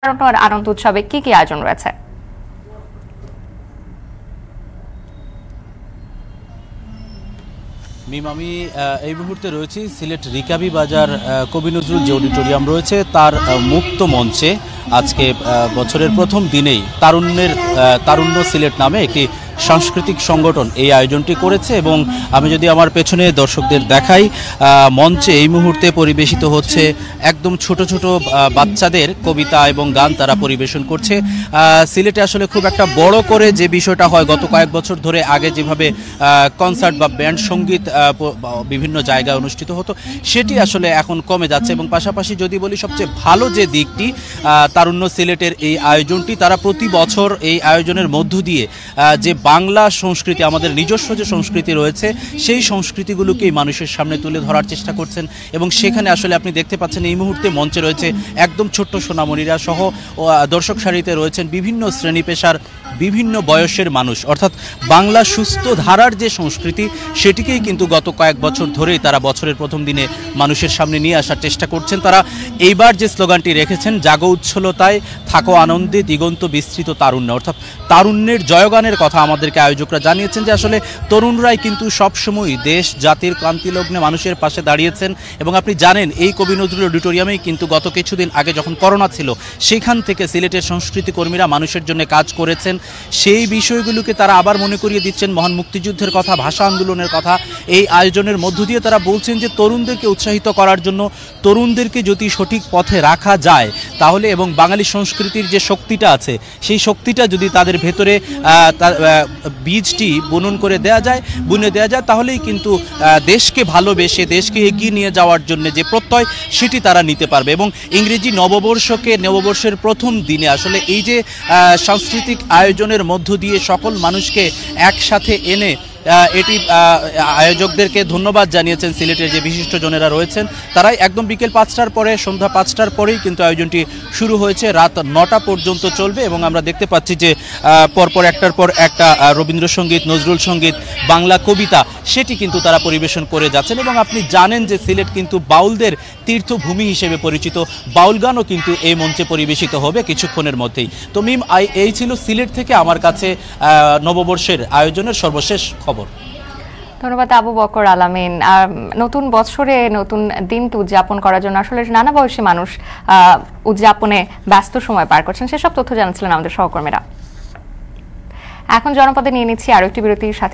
আনন্দ উৎসবে কি কি আয়োজন রয়েছে? মিম, আমি এই মুহূর্তে রয়েছি সিলেট রিকাবি বাজার কবি নজরুল যে অডিটোরিয়াম রয়েছে তার মুক্ত মঞ্চে। আজকে বছরের প্রথম দিনেই তারুণ্য সিলেট নামে একটি সাংস্কৃতিক সংগঠন এই আয়োজনটি করেছে এবং আমি যদি আমার পেছনে দর্শকদের দেখাই, মঞ্চে এই মুহূর্তে পরিবেশিত হচ্ছে একদম ছোট ছোট বাচ্চাদের কবিতা এবং গান তারা পরিবেশন করছে। সিলেটে আসলে খুব একটা বড় করে যে বিষয়টা হয় গত কয়েক বছর ধরে, আগে যেভাবে কনসার্ট বা ব্যান্ড সঙ্গীত বিভিন্ন জায়গায় অনুষ্ঠিত হতো, সেটি আসলে এখন কমে যাচ্ছে। এবং পাশাপাশি যদি বলি সবচেয়ে ভালো যে দিকটি, তারুণ্য সিলেটের এই আয়োজনটি, তারা প্রতি বছর এই আয়োজনের মধ্য দিয়ে যে বাংলা সংস্কৃতি, আমাদের নিজস্ব যে সংস্কৃতি রয়েছে, সেই সংস্কৃতিগুলোকেই মানুষের সামনে তুলে ধরার চেষ্টা করছেন। এবং সেখানে আসলে আপনি দেখতে পাচ্ছেন এই মুহূর্তে মঞ্চে রয়েছে একদম ছোট্ট সোনামণিরা সহ দর্শক সারিতে রয়েছেন বিভিন্ন শ্রেণী পেশার বিভিন্ন বয়সের মানুষ। অর্থাৎ বাংলা সুস্থ ধারার যে সংস্কৃতি, সেটিকেই কিন্তু গত কয়েক বছর ধরেই তারা বছরের প্রথম দিনে মানুষের সামনে নিয়ে আসার চেষ্টা করছেন। তারা এইবার যে স্লোগানটি রেখেছেন, জাগো উচ্ছলতায় থাকো আনন্দে দিগন্ত বিস্তৃত তারুণ্য, অর্থাৎ তারুণ্যের জয়গানের কথা আমাদেরকে আয়োজকরা জানিয়েছেন যে আসলে তরুণরাই কিন্তু সবসময় দেশ জাতির ক্রান্তিলগ্নে মানুষের পাশে দাঁড়িয়েছেন। এবং আপনি জানেন এই কবি নজরুল অডিটোরিয়ামেই কিন্তু গত কিছুদিন আগে যখন করোনা ছিল, সেখান থেকে সিলেটের সংস্কৃতি কর্মীরা মানুষের জন্য কাজ করেছেন। সেই বিষয়গুলোকে তারা আবার মনে করিয়ে দিচ্ছেন, মহান মুক্তিযুদ্ধের কথা, ভাষা আন্দোলনের কথা। এই আয়োজনের মধ্য দিয়ে তারা বলছেন যে তরুণদেরকে উৎসাহিত করার জন্য, তরুণদেরকে যদি সঠিক পথে রাখা যায় তাহলে, এবং বাঙালি সংস্কৃতির যে শক্তিটা আছে, সেই শক্তিটা যদি তাদের ভেতরে বীজটি বুনে দেওয়া যায়, তাহলেই কিন্তু দেশকে ভালোবেসে দেশকে এগিয়ে নিয়ে যাওয়ার জন্য যে প্রত্যয়, সেটি তারা নিতে পারবে। এবং ইংরেজি নববর্ষের প্রথম দিনে আসলে এই যে সাংস্কৃতিক আয়োজনের মধ্য দিয়ে সকল মানুষকে একসাথে এনে এটি আয়োজকদেরকে ধন্যবাদ জানিয়েছেন সিলেটের যে বিশিষ্ট জনেরা রয়েছেন। তারাই একদম বিকেল 5টার পরে, সন্ধ্যা 5টার পরেই কিন্তু আয়োজনটি শুরু হয়েছে, রাত 9টা পর্যন্ত চলবে। এবং আমরা দেখতে পাচ্ছি যে পরপর একটার পর একটা রবীন্দ্রসঙ্গীত, নজরুল সঙ্গীত, বাংলা কবিতা, সেটি কিন্তু তারা পরিবেশন করে যাচ্ছেন। এবং আপনি জানেন যে সিলেট কিন্তু বাউলদের তীর্থভূমি হিসেবে পরিচিত, বাউল গানও কিন্তু এই মঞ্চে পরিবেশিত হবে কিছুক্ষণের মধ্যেই। তো মিম, এই ছিল সিলেট থেকে আমার কাছে নববর্ষের আয়োজনের সর্বশেষ খবর। ধন্যবাদ আবু বকর আলামিন। নতুন বছরে নতুন দিনটি উদযাপন করার জন্য আসলে নানা বয়সী মানুষ উদযাপনে ব্যস্ত সময় পার করছেন, সেসব তথ্য জানাচ্ছিলেন আমাদের সহকর্মীরা। এখন জনপদে নিয়ে নিচ্ছি আরো একটি বিরতির সাথে।